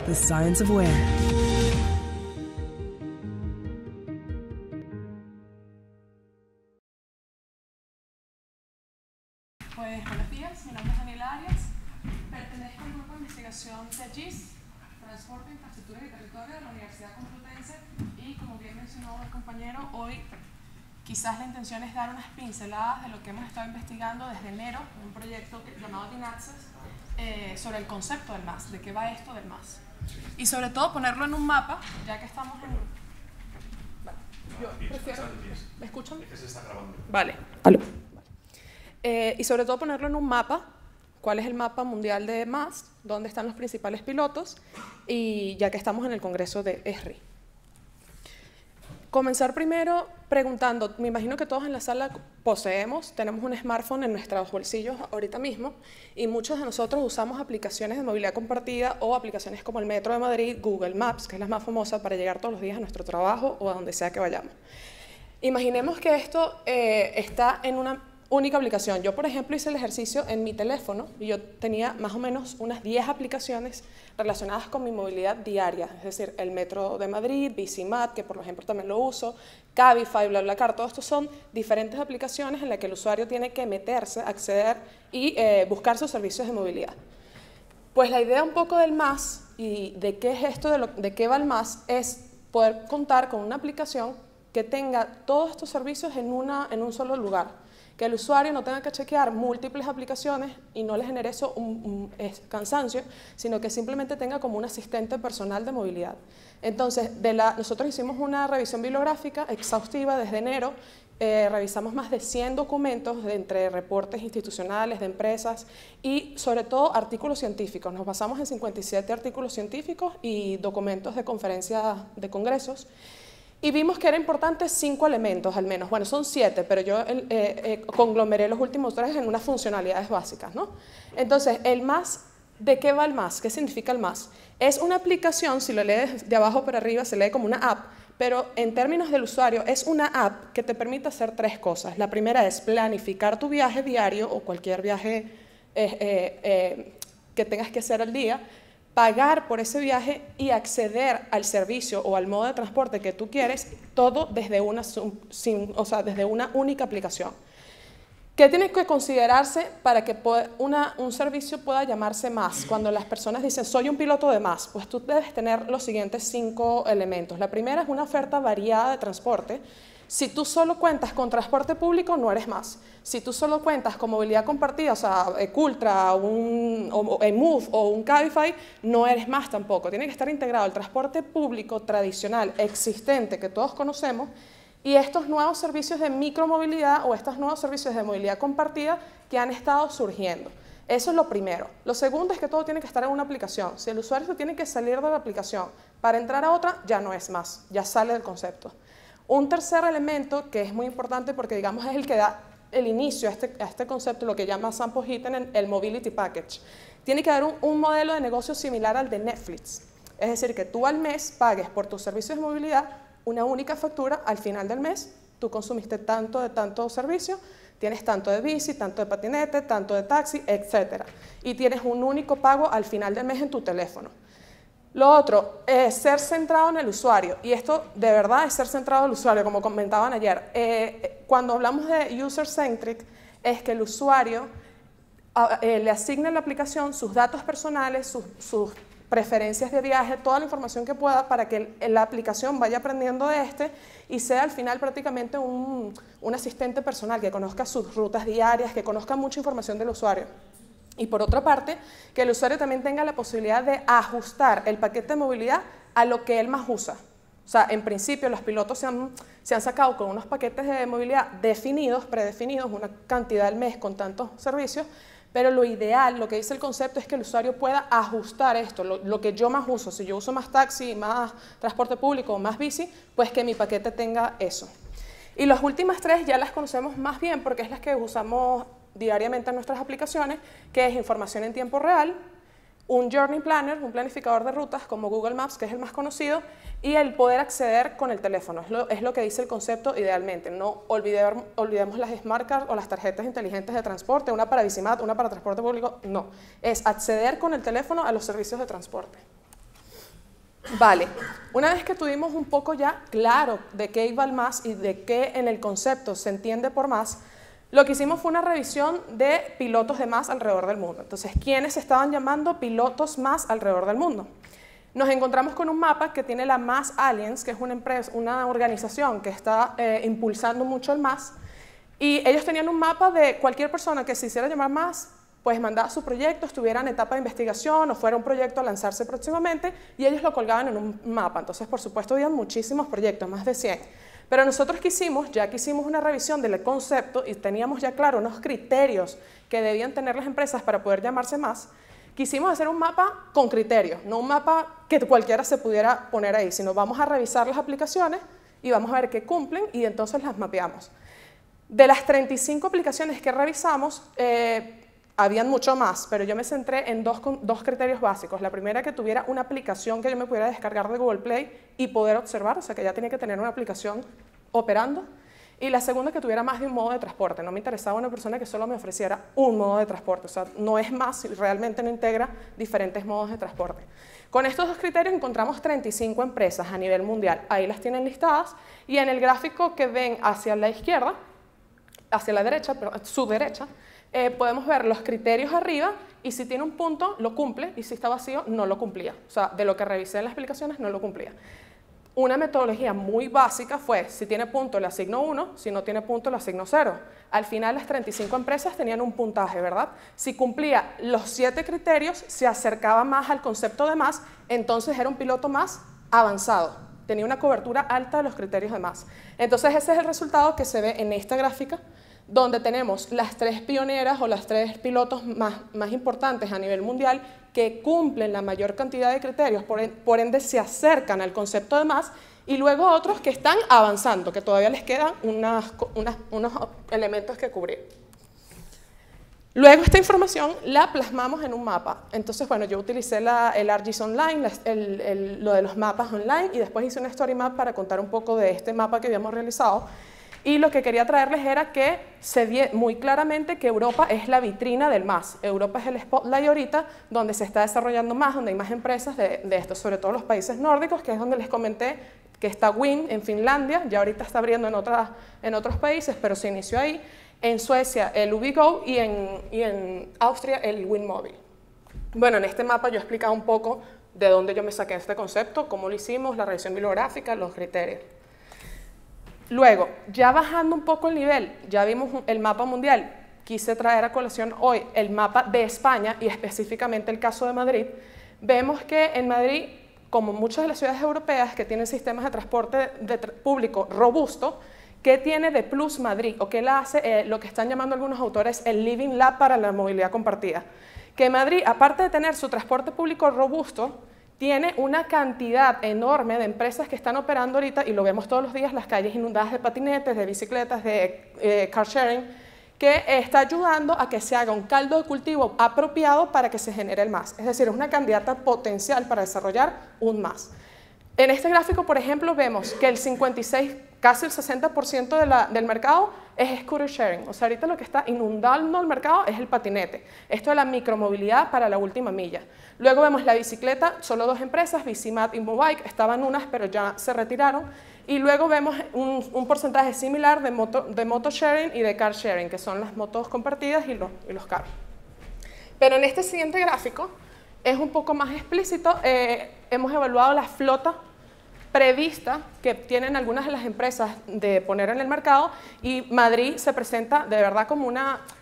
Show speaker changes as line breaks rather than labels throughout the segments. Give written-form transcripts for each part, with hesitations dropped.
The Science of Where.
Pues buenos días, mi nombre es Daniela Arias, pertenezco al grupo de investigación TEGIS, Transporte, Infraestructura y Territorio de la Universidad Complutense y como bien mencionó el compañero, hoy quizás la intención es dar unas pinceladas de lo que hemos estado investigando desde enero en un proyecto llamado DINAXES sobre el concepto del MAS, de qué va esto del MAS. Y sobre todo ponerlo en un mapa, ya que estamos en... Vale, yo prefiero... ¿Me escuchan?
Es que se está grabando.
Vale. Aló. Y sobre todo ponerlo en un mapa, cuál es el mapa mundial de MAS, dónde están los principales pilotos, y ya que estamos en el congreso de ESRI. Comenzar primero preguntando, me imagino que todos en la sala tenemos un smartphone en nuestros bolsillos ahorita mismo, y muchos de nosotros usamos aplicaciones de movilidad compartida o aplicaciones como el Metro de Madrid, Google Maps, que es la más famosa para llegar todos los días a nuestro trabajo o a donde sea que vayamos. Imaginemos que esto está en una única aplicación. Yo, por ejemplo, hice el ejercicio en mi teléfono y yo tenía más o menos unas 10 aplicaciones relacionadas con mi movilidad diaria, es decir, el Metro de Madrid, Bicimat, que por ejemplo también lo uso, Cabify, BlaBlaCar, todo esto son diferentes aplicaciones en las que el usuario tiene que meterse, acceder y buscar sus servicios de movilidad. Pues la idea un poco del MAS y de qué es esto, de qué va el MAS, es poder contar con una aplicación que tenga todos estos servicios en un solo lugar. Que el usuario no tenga que chequear múltiples aplicaciones y no le genere eso un cansancio, sino que simplemente tenga como un asistente personal de movilidad. Entonces, nosotros hicimos una revisión bibliográfica exhaustiva desde enero, revisamos más de 100 documentos entre reportes institucionales, de empresas y sobre todo artículos científicos. Nos basamos en 57 artículos científicos y documentos de conferencias de congresos. Y vimos que era importante 5 elementos al menos, bueno son 7, pero yo conglomeré los últimos 3 en unas funcionalidades básicas, ¿no? Entonces, el MAS, ¿de qué va el MAS? ¿Qué significa el MAS? Es una aplicación, si lo lees de abajo para arriba se lee como una app, pero en términos del usuario es una app que te permite hacer 3 cosas. La primera es planificar tu viaje diario o cualquier viaje que tengas que hacer al día, pagar por ese viaje y acceder al servicio o al modo de transporte que tú quieres, todo desde desde una única aplicación. ¿Qué tiene que considerarse para que un servicio pueda llamarse MAS? Cuando las personas dicen, soy un piloto de MAS, pues tú debes tener los siguientes 5 elementos. La primera es una oferta variada de transporte. Si tú solo cuentas con transporte público, no eres MAS. Si tú solo cuentas con movilidad compartida, o sea, Cultra, Move o un Cabify, no eres MAS tampoco. Tiene que estar integrado el transporte público tradicional existente que todos conocemos y estos nuevos servicios de micromovilidad o estos nuevos servicios de movilidad compartida que han estado surgiendo. Eso es lo primero. Lo segundo es que todo tiene que estar en una aplicación. Si el usuario se tiene que salir de la aplicación para entrar a otra, ya no es MAS, ya sale del concepto. Un tercer elemento que es muy importante porque digamos es el que da el inicio a este concepto, lo que llama Sampo Hitten el Mobility Package. Tiene que haber un modelo de negocio similar al de Netflix. Es decir, que tú al mes pagues por tus servicios de movilidad una única factura, al final del mes tú consumiste tanto de tanto servicio, tienes tanto de bici, tanto de patinete, tanto de taxi, etc. Y tienes un único pago al final del mes en tu teléfono. Lo otro es ser centrado en el usuario, y esto de verdad es ser centrado en el usuario, como comentaban ayer. Cuando hablamos de user-centric, es que el usuario le asigne a la aplicación sus datos personales, sus preferencias de viaje, toda la información que pueda para que la aplicación vaya aprendiendo de y sea al final prácticamente un asistente personal que conozca sus rutas diarias, que conozca mucha información del usuario. Y por otra parte, que el usuario también tenga la posibilidad de ajustar el paquete de movilidad a lo que él más usa. O sea, en principio los pilotos se han sacado con unos paquetes de movilidad definidos, predefinidos, una cantidad al mes con tantos servicios, pero lo ideal, lo que dice el concepto es que el usuario pueda ajustar esto, lo que yo más uso. Si yo uso más taxi, más transporte público, más bici, pues que mi paquete tenga eso. Y las últimas 3 ya las conocemos más bien porque es las que usamos diariamente en nuestras aplicaciones, que es información en tiempo real, un Journey Planner, un planificador de rutas como Google Maps, que es el más conocido, y el poder acceder con el teléfono. Es lo que dice el concepto idealmente. No olvidemos las Smart Cards o las tarjetas inteligentes de transporte, una para Bicimat, una para transporte público, no. Es acceder con el teléfono a los servicios de transporte. Vale, una vez que tuvimos un poco ya claro de qué iba el MaaS y de qué en el concepto se entiende por MaaS, lo que hicimos fue una revisión de pilotos de MaaS alrededor del mundo. Entonces, ¿quiénes se estaban llamando pilotos MaaS alrededor del mundo? Nos encontramos con un mapa que tiene la MaaS Alliance, que es una empresa, una organización que está impulsando mucho el MaaS, y ellos tenían un mapa de cualquier persona que se hiciera llamar MaaS, pues mandaba su proyecto, estuviera en etapa de investigación o fuera un proyecto a lanzarse próximamente, y ellos lo colgaban en un mapa. Entonces, por supuesto, había muchísimos proyectos, más de 100. Pero nosotros quisimos, ya que hicimos una revisión del concepto y teníamos ya claro unos criterios que debían tener las empresas para poder llamarse MaaS, quisimos hacer un mapa con criterios, no un mapa que cualquiera se pudiera poner ahí, sino vamos a revisar las aplicaciones y vamos a ver qué cumplen y entonces las mapeamos. De las 35 aplicaciones que revisamos, habían mucho más, pero yo me centré en dos criterios básicos. La primera, que tuviera una aplicación que yo me pudiera descargar de Google Play y poder observar, o sea, que ya tenía que tener una aplicación operando. Y la segunda, que tuviera más de un modo de transporte. No me interesaba una persona que solo me ofreciera un modo de transporte, o sea, no es más si realmente no integra diferentes modos de transporte. Con estos dos criterios encontramos 35 empresas a nivel mundial. Ahí las tienen listadas, y en el gráfico que ven hacia la izquierda, hacia la derecha, perdón, su derecha, podemos ver los criterios arriba, y si tiene un punto, lo cumple, y si está vacío, no lo cumplía. O sea, de lo que revisé en las aplicaciones, no lo cumplía. Una metodología muy básica fue, si tiene punto, le asigno 1, si no tiene punto, le asigno 0. Al final, las 35 empresas tenían un puntaje, ¿verdad? Si cumplía los 7 criterios, se acercaba más al concepto de MaaS, entonces era un piloto más avanzado. Tenía una cobertura alta de los criterios de MaaS. Entonces, ese es el resultado que se ve en esta gráfica, donde tenemos las 3 pioneras o las 3 pilotos más importantes a nivel mundial que cumplen la mayor cantidad de criterios, por ende se acercan al concepto de MaaS, y luego otros que están avanzando, que todavía les quedan unos elementos que cubrir. Luego esta información la plasmamos en un mapa. Entonces, bueno, yo utilicé el ArcGIS Online, lo de los mapas online, y después hice una story map para contar un poco de este mapa que habíamos realizado. Y lo que quería traerles era que se ve muy claramente que Europa es la vitrina del MaaS. Europa es el spotlight ahorita donde se está desarrollando más, donde hay más empresas de esto, sobre todo los países nórdicos, que es donde les comenté que está Wind en Finlandia, ya ahorita está abriendo en otros países, pero se inició ahí. En Suecia el Ubigo y en Austria el Windmobil. Bueno, en este mapa yo he explicado un poco de dónde yo me saqué este concepto, cómo lo hicimos, la revisión bibliográfica, los criterios. Luego, ya bajando un poco el nivel, ya vimos el mapa mundial, quise traer a colación hoy el mapa de España y específicamente el caso de Madrid. Vemos que en Madrid, como muchas de las ciudades europeas que tienen sistemas de transporte público robusto, ¿qué tiene de plus Madrid? ¿O qué la hace lo que están llamando algunos autores el Living Lab para la movilidad compartida? Que Madrid, aparte de tener su transporte público robusto, tiene una cantidad enorme de empresas que están operando ahorita, y lo vemos todos los días, las calles inundadas de patinetes, de bicicletas, de car sharing, que está ayudando a que se haga un caldo de cultivo apropiado para que se genere el MaaS. Es decir, es una candidata potencial para desarrollar un MaaS. En este gráfico, por ejemplo, vemos que el 56, casi el 60% del mercado es scooter sharing. O sea, ahorita lo que está inundando el mercado es el patinete. Esto es la micromovilidad para la última milla. Luego vemos la bicicleta, solo 2 empresas, Bicimat y Mobike, estaban unas pero ya se retiraron. Y luego vemos un porcentaje similar de moto sharing y de car sharing, que son las motos compartidas y los carros. Pero en este siguiente gráfico es un poco más explícito. Hemos evaluado la flota prevista que tienen algunas de las empresas de poner en el mercado, y Madrid se presenta de verdad como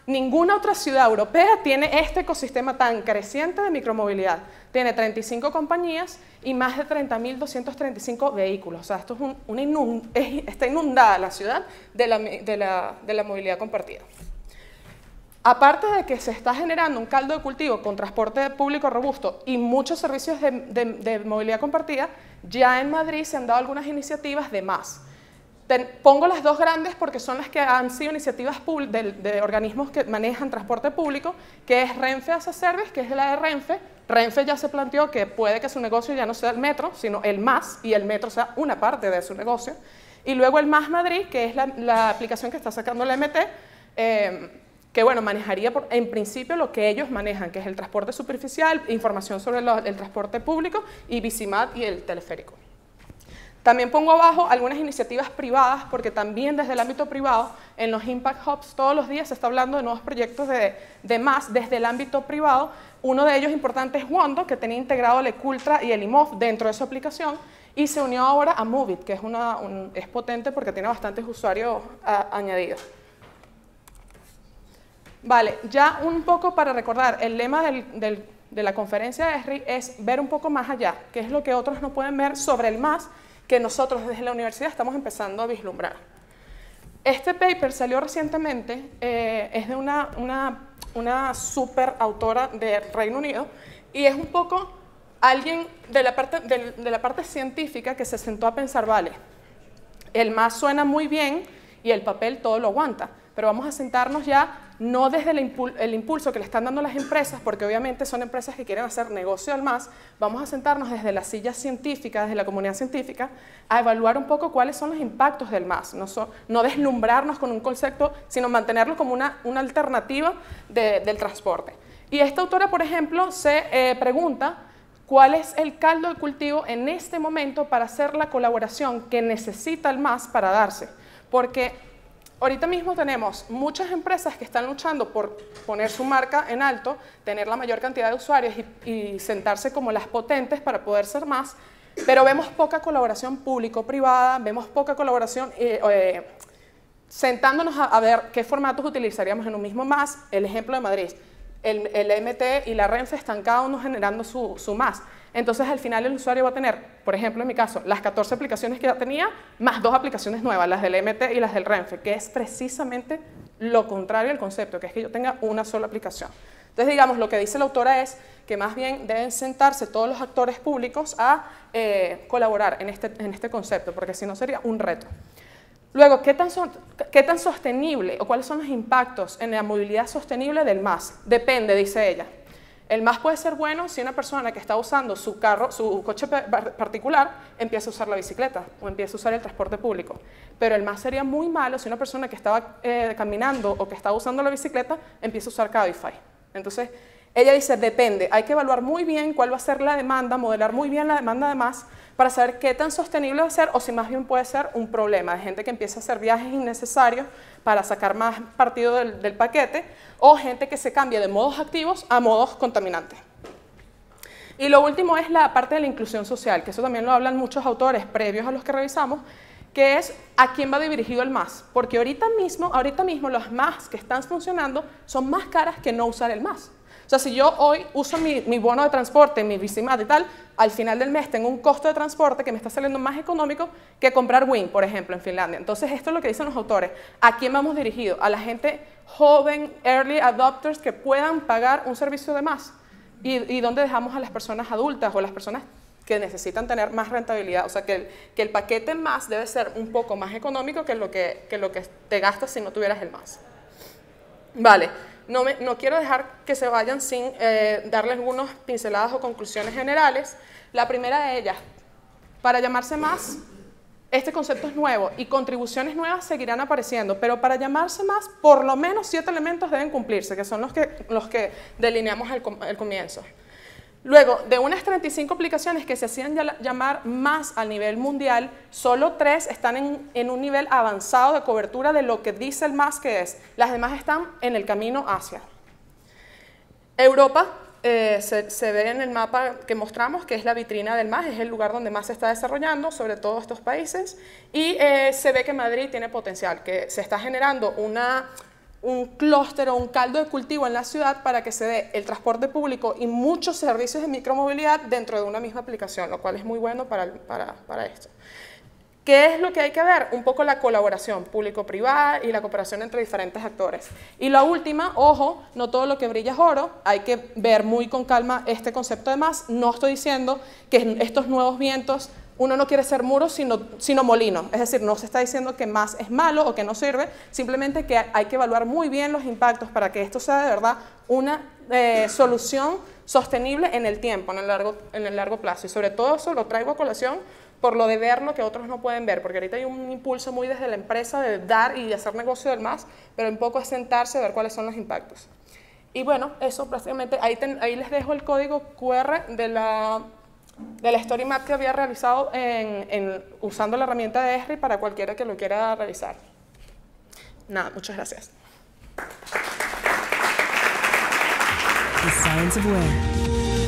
ninguna otra ciudad europea tiene este ecosistema tan creciente de micromovilidad. Tiene 35 compañías y más de 30.235 vehículos. O sea, esto es está inundada la ciudad de la movilidad compartida. Aparte de que se está generando un caldo de cultivo con transporte público robusto y muchos servicios de movilidad compartida, ya en Madrid se han dado algunas iniciativas de MaaS. Pongo las 2 grandes porque son las que han sido iniciativas de organismos que manejan transporte público, que es Renfe as a Service, que es la de Renfe. Renfe ya se planteó que puede que su negocio ya no sea el metro, sino el MaaS, y el metro sea una parte de su negocio. Y luego el MaaS Madrid, que es la aplicación que está sacando la MT, que bueno, manejaría en principio lo que ellos manejan, que es el transporte superficial, información sobre el transporte público y Bicimat y el teleférico. También pongo abajo algunas iniciativas privadas, porque también desde el ámbito privado, en los Impact Hubs, todos los días se está hablando de nuevos proyectos de MAS desde el ámbito privado. Uno de ellos importante es Wondo, que tenía integrado el Ecultra y el IMOF dentro de su aplicación, y se unió ahora a Moveit, que es potente porque tiene bastantes usuarios añadidos. Vale, ya un poco para recordar, el lema de la conferencia de ESRI es ver un poco más allá, que es lo que otros no pueden ver sobre el MAS, que nosotros desde la universidad estamos empezando a vislumbrar. Este paper salió recientemente, es de una super autora de Reino Unido, y es un poco alguien de la parte científica que se sentó a pensar, vale, el MAS suena muy bien y el papel todo lo aguanta, pero vamos a sentarnos ya no desde el impulso que le están dando las empresas, porque obviamente son empresas que quieren hacer negocio al MAS, vamos a sentarnos desde la silla científica, desde la comunidad científica, a evaluar un poco cuáles son los impactos del MAS, no deslumbrarnos con un concepto, sino mantenerlo como una alternativa del transporte. Y esta autora, por ejemplo, se pregunta cuál es el caldo de cultivo en este momento para hacer la colaboración que necesita el MAS para darse, porque ahorita mismo tenemos muchas empresas que están luchando por poner su marca en alto, tener la mayor cantidad de usuarios y sentarse como las potentes para poder ser más, pero vemos poca colaboración público-privada, vemos poca colaboración sentándonos a ver qué formatos utilizaríamos en un mismo MAS. El ejemplo de Madrid, el MT y la Renfe están cada uno generando su MAS. Entonces, al final el usuario va a tener, por ejemplo, en mi caso, las 14 aplicaciones que ya tenía, más 2 aplicaciones nuevas, las del MT y las del Renfe, que es precisamente lo contrario al concepto, que es que yo tenga una sola aplicación. Entonces, digamos, lo que dice la autora es que más bien deben sentarse todos los actores públicos a colaborar en este concepto, porque si no sería un reto. Luego, ¿qué tan sostenible o cuáles son los impactos en la movilidad sostenible del MAS? Depende, dice ella. El MAS puede ser bueno si una persona que está usando su coche particular empieza a usar la bicicleta o empieza a usar el transporte público. Pero el MAS sería muy malo si una persona que estaba caminando o que estaba usando la bicicleta empieza a usar Cabify. Entonces, ella dice, depende, hay que evaluar muy bien cuál va a ser la demanda, modelar muy bien la demanda de MAS para saber qué tan sostenible va a ser o si más bien puede ser un problema de gente que empieza a hacer viajes innecesarios para sacar más partido del paquete o gente que se cambia de modos activos a modos contaminantes. Y lo último es la parte de la inclusión social, que eso también lo hablan muchos autores previos a los que revisamos, que es a quién va dirigido el MAS, porque ahorita mismo los MAS que están funcionando son más caras que no usar el MAS. O sea, si yo hoy uso mi bono de transporte, mi Bicimat y tal, al final del mes tengo un costo de transporte que me está saliendo más económico que comprar Wing, por ejemplo, en Finlandia. Entonces, esto es lo que dicen los autores. ¿A quién vamos dirigido? A la gente joven, early adopters, que puedan pagar un servicio de MAS. ¿Y dónde dejamos a las personas adultas o las personas que necesitan tener más rentabilidad? O sea, que el paquete MAS debe ser un poco más económico que lo que te gastas si no tuvieras el MAS. Vale. No quiero dejar que se vayan sin darles algunas pinceladas o conclusiones generales. La primera de ellas, para llamarse MAS, este concepto es nuevo y contribuciones nuevas seguirán apareciendo, pero para llamarse MAS, por lo menos 7 elementos deben cumplirse, que son los que delineamos al comienzo. Luego, de unas 35 aplicaciones que se hacían llamar MAS a nivel mundial, solo 3 están en un nivel avanzado de cobertura de lo que dice el MAS que es. Las demás están en el camino hacia. Europa se ve en el mapa que mostramos, que es la vitrina del MAS, es el lugar donde más se está desarrollando, sobre todo estos países, y se ve que Madrid tiene potencial, que se está generando un clúster o un caldo de cultivo en la ciudad para que se dé el transporte público y muchos servicios de micromovilidad dentro de una misma aplicación, lo cual es muy bueno para esto. ¿Qué es lo que hay que ver? Un poco la colaboración público-privada y la cooperación entre diferentes actores. Y la última, ojo, no todo lo que brilla es oro, hay que ver muy con calma este concepto de MAS. No estoy diciendo que estos nuevos vientos uno no quiere ser muro, sino molino. Es decir, no se está diciendo que más es malo o que no sirve, simplemente que hay que evaluar muy bien los impactos para que esto sea de verdad una solución sostenible en el tiempo, en el largo plazo. Y sobre todo eso lo traigo a colación por lo de ver lo que otros no pueden ver, porque ahorita hay un impulso muy desde la empresa de dar y de hacer negocio del más, pero un poco es sentarse a ver cuáles son los impactos. Y bueno, eso prácticamente, ahí les dejo el código QR de la story map que había realizado usando la herramienta de Esri para cualquiera que lo quiera revisar. Nada, muchas gracias.
The Science of Where.